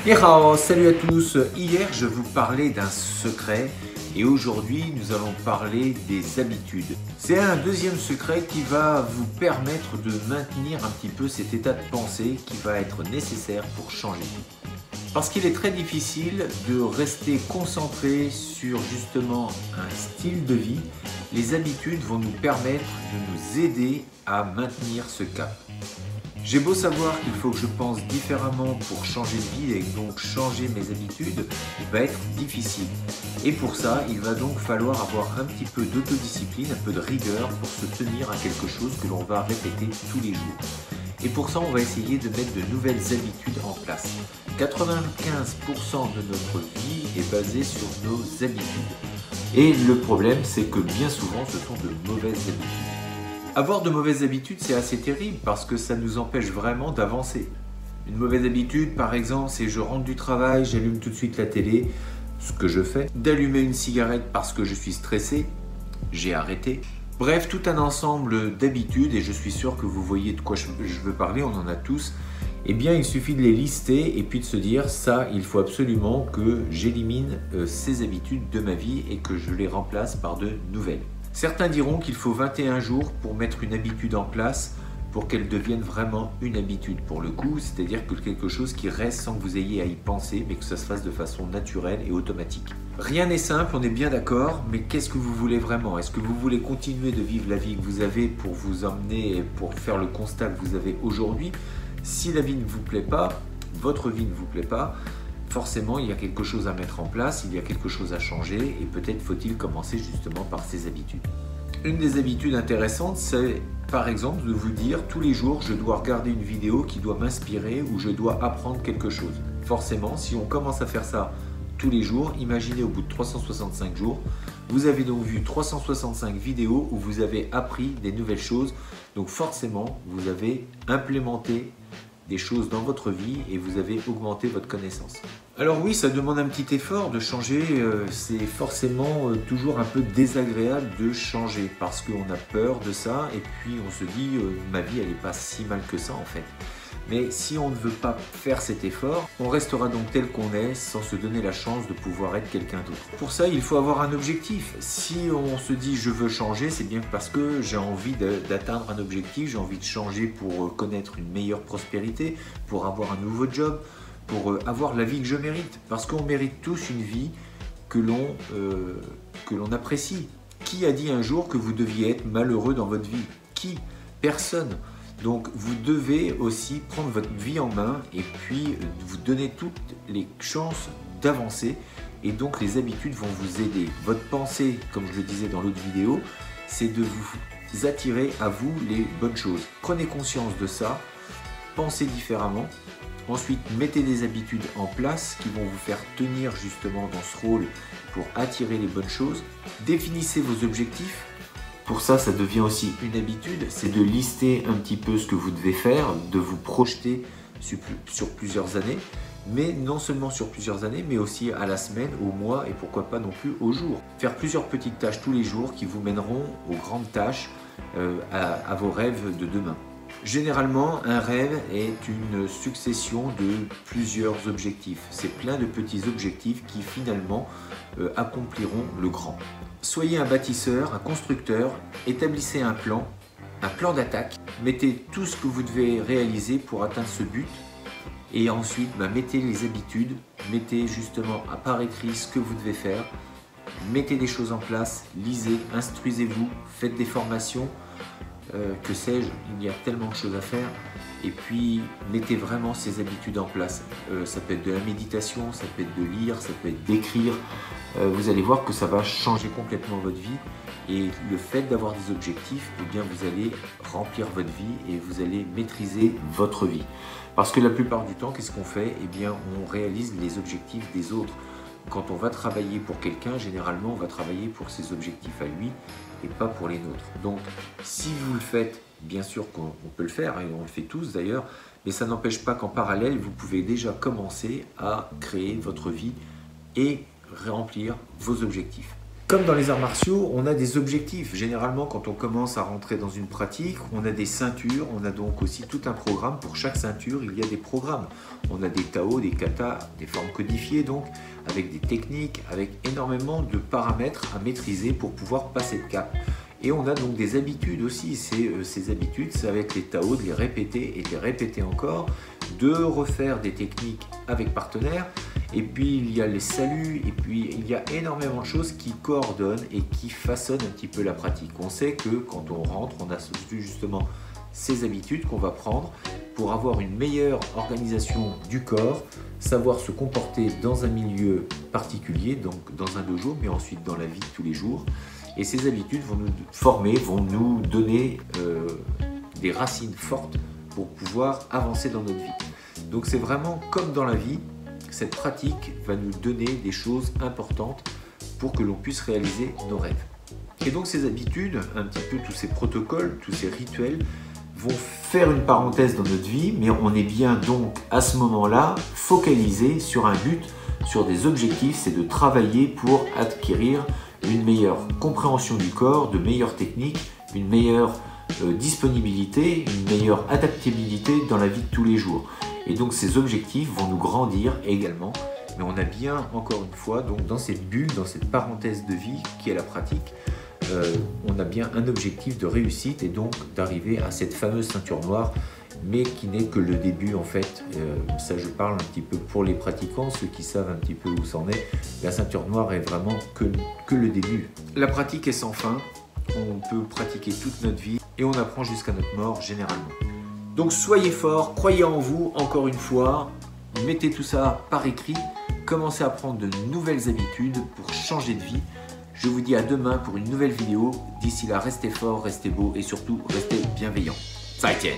Hello, salut à tous. Hier, je vous parlais d'un secret et aujourd'hui, nous allons parler des habitudes. C'est un deuxième secret qui va vous permettre de maintenir un petit peu cet état de pensée qui va être nécessaire pour changer. Parce qu'il est très difficile de rester concentré sur justement un style de vie. Les habitudes vont nous permettre de nous aider à maintenir ce cap. J'ai beau savoir qu'il faut que je pense différemment pour changer de vie et donc changer mes habitudes va être difficile. Et pour ça, il va donc falloir avoir un petit peu d'autodiscipline, un peu de rigueur pour se tenir à quelque chose que l'on va répéter tous les jours. Et pour ça, on va essayer de mettre de nouvelles habitudes en place. 95% de notre vie est basée sur nos habitudes. Et le problème, c'est que bien souvent, ce sont de mauvaises habitudes. Avoir de mauvaises habitudes, c'est assez terrible parce que ça nous empêche vraiment d'avancer. Une mauvaise habitude, par exemple, c'est je rentre du travail, j'allume tout de suite la télé, ce que je fais. D'allumer une cigarette parce que je suis stressé, j'ai arrêté. Bref, tout un ensemble d'habitudes, et je suis sûr que vous voyez de quoi je veux parler, on en a tous. Eh bien, il suffit de les lister et puis de se dire, ça, il faut absolument que j'élimine ces habitudes de ma vie et que je les remplace par de nouvelles. Certains diront qu'il faut 21 jours pour mettre une habitude en place pour qu'elle devienne vraiment une habitude pour le coup, c'est-à-dire que quelque chose qui reste sans que vous ayez à y penser, mais que ça se fasse de façon naturelle et automatique. Rien n'est simple, on est bien d'accord, mais qu'est-ce que vous voulez vraiment? Est-ce que vous voulez continuer de vivre la vie que vous avez pour vous emmener, pour faire le constat que vous avez aujourd'hui? Si la vie ne vous plaît pas, votre vie ne vous plaît pas, forcément, il y a quelque chose à mettre en place, il y a quelque chose à changer et peut-être faut-il commencer justement par ces habitudes. Une des habitudes intéressantes, c'est par exemple de vous dire tous les jours, je dois regarder une vidéo qui doit m'inspirer ou je dois apprendre quelque chose. Forcément, si on commence à faire ça tous les jours, imaginez au bout de 365 jours, vous avez donc vu 365 vidéos où vous avez appris des nouvelles choses. Donc forcément, vous avez implémenté des choses dans votre vie et vous avez augmenté votre connaissance. Alors oui, ça demande un petit effort de changer, c'est forcément toujours un peu désagréable de changer parce qu'on a peur de ça et puis on se dit ma vie elle n'est pas si mal que ça en fait. Mais si on ne veut pas faire cet effort, on restera donc tel qu'on est sans se donner la chance de pouvoir être quelqu'un d'autre. Pour ça, il faut avoir un objectif. Si on se dit je veux changer, c'est bien parce que j'ai envie d'atteindre un objectif, j'ai envie de changer pour connaître une meilleure prospérité, pour avoir un nouveau job, pour avoir la vie que je mérite. Parce qu'on mérite tous une vie que l'on apprécie. Qui a dit un jour que vous deviez être malheureux dans votre vie? Qui? Personne. Donc vous devez aussi prendre votre vie en main et puis vous donner toutes les chances d'avancer et donc les habitudes vont vous aider. Votre pensée, comme je le disais dans l'autre vidéo, c'est de vous attirer à vous les bonnes choses. Prenez conscience de ça, pensez différemment. Ensuite, mettez des habitudes en place qui vont vous faire tenir justement dans ce rôle pour attirer les bonnes choses. Définissez vos objectifs. Pour ça, ça devient aussi une habitude, c'est de lister un petit peu ce que vous devez faire, de vous projeter sur plusieurs années, mais non seulement sur plusieurs années, mais aussi à la semaine, au mois et pourquoi pas non plus au jour. Faire plusieurs petites tâches tous les jours qui vous mèneront aux grandes tâches, à vos rêves de demain. Généralement, un rêve est une succession de plusieurs objectifs. C'est plein de petits objectifs qui finalement accompliront le grand. Soyez un bâtisseur, un constructeur, établissez un plan d'attaque, mettez tout ce que vous devez réaliser pour atteindre ce but et ensuite mettez les habitudes, mettez justement par écrit ce que vous devez faire, mettez des choses en place, lisez, instruisez-vous, faites des formations, que sais-je, il y a tellement de choses à faire et puis mettez vraiment ces habitudes en place. Ça peut être de la méditation, ça peut être de lire, ça peut être d'écrire. Vous allez voir que ça va changer complètement votre vie et le fait d'avoir des objectifs, eh bien vous allez remplir votre vie et vous allez maîtriser votre vie. Parce que la plupart du temps, qu'est-ce qu'on fait? Eh bien on réalise les objectifs des autres. Quand on va travailler pour quelqu'un, généralement on va travailler pour ses objectifs à lui et pas pour les nôtres. Donc si vous le faites, bien sûr qu'on peut le faire, et on le fait tous d'ailleurs, mais ça n'empêche pas qu'en parallèle, vous pouvez déjà commencer à créer votre vie et remplir vos objectifs. Comme dans les arts martiaux, on a des objectifs. Généralement, quand on commence à rentrer dans une pratique, on a des ceintures, on a donc aussi tout un programme. Pour chaque ceinture, il y a des programmes. On a des Tao, des katas, des formes codifiées, donc avec des techniques, avec énormément de paramètres à maîtriser pour pouvoir passer le cap. Et on a donc des habitudes aussi. Ces habitudes, c'est avec les Tao, de les répéter et de les répéter encore, de refaire des techniques avec partenaires. Et puis il y a les saluts, et puis il y a énormément de choses qui coordonnent et qui façonnent un petit peu la pratique. On sait que quand on rentre, on associe justement ces habitudes qu'on va prendre pour avoir une meilleure organisation du corps, savoir se comporter dans un milieu particulier, donc dans un dojo, mais ensuite dans la vie de tous les jours. Et ces habitudes vont nous former, vont nous donner des racines fortes pour pouvoir avancer dans notre vie. Donc c'est vraiment comme dans la vie, cette pratique va nous donner des choses importantes pour que l'on puisse réaliser nos rêves. Et donc ces habitudes, un petit peu tous ces protocoles, tous ces rituels, vont faire une parenthèse dans notre vie, mais on est bien donc à ce moment-là focalisé sur un but, sur des objectifs, c'est de travailler pour acquérir une meilleure compréhension du corps, de meilleures techniques, une meilleure disponibilité, une meilleure adaptabilité dans la vie de tous les jours. Et donc ces objectifs vont nous grandir également, mais on a bien, encore une fois, donc dans cette bulle, dans cette parenthèse de vie qui est la pratique, on a bien un objectif de réussite et donc d'arriver à cette fameuse ceinture noire, mais qui n'est que le début en fait. Ça je parle un petit peu pour les pratiquants, ceux qui savent un petit peu où c'en est. La ceinture noire est vraiment que le début. La pratique est sans fin, on peut pratiquer toute notre vie et on apprend jusqu'à notre mort généralement. Donc soyez forts, croyez en vous, encore une fois, mettez tout ça par écrit, commencez à prendre de nouvelles habitudes pour changer de vie. Je vous dis à demain pour une nouvelle vidéo. D'ici là, restez forts, restez beaux et surtout, restez bienveillants. 再见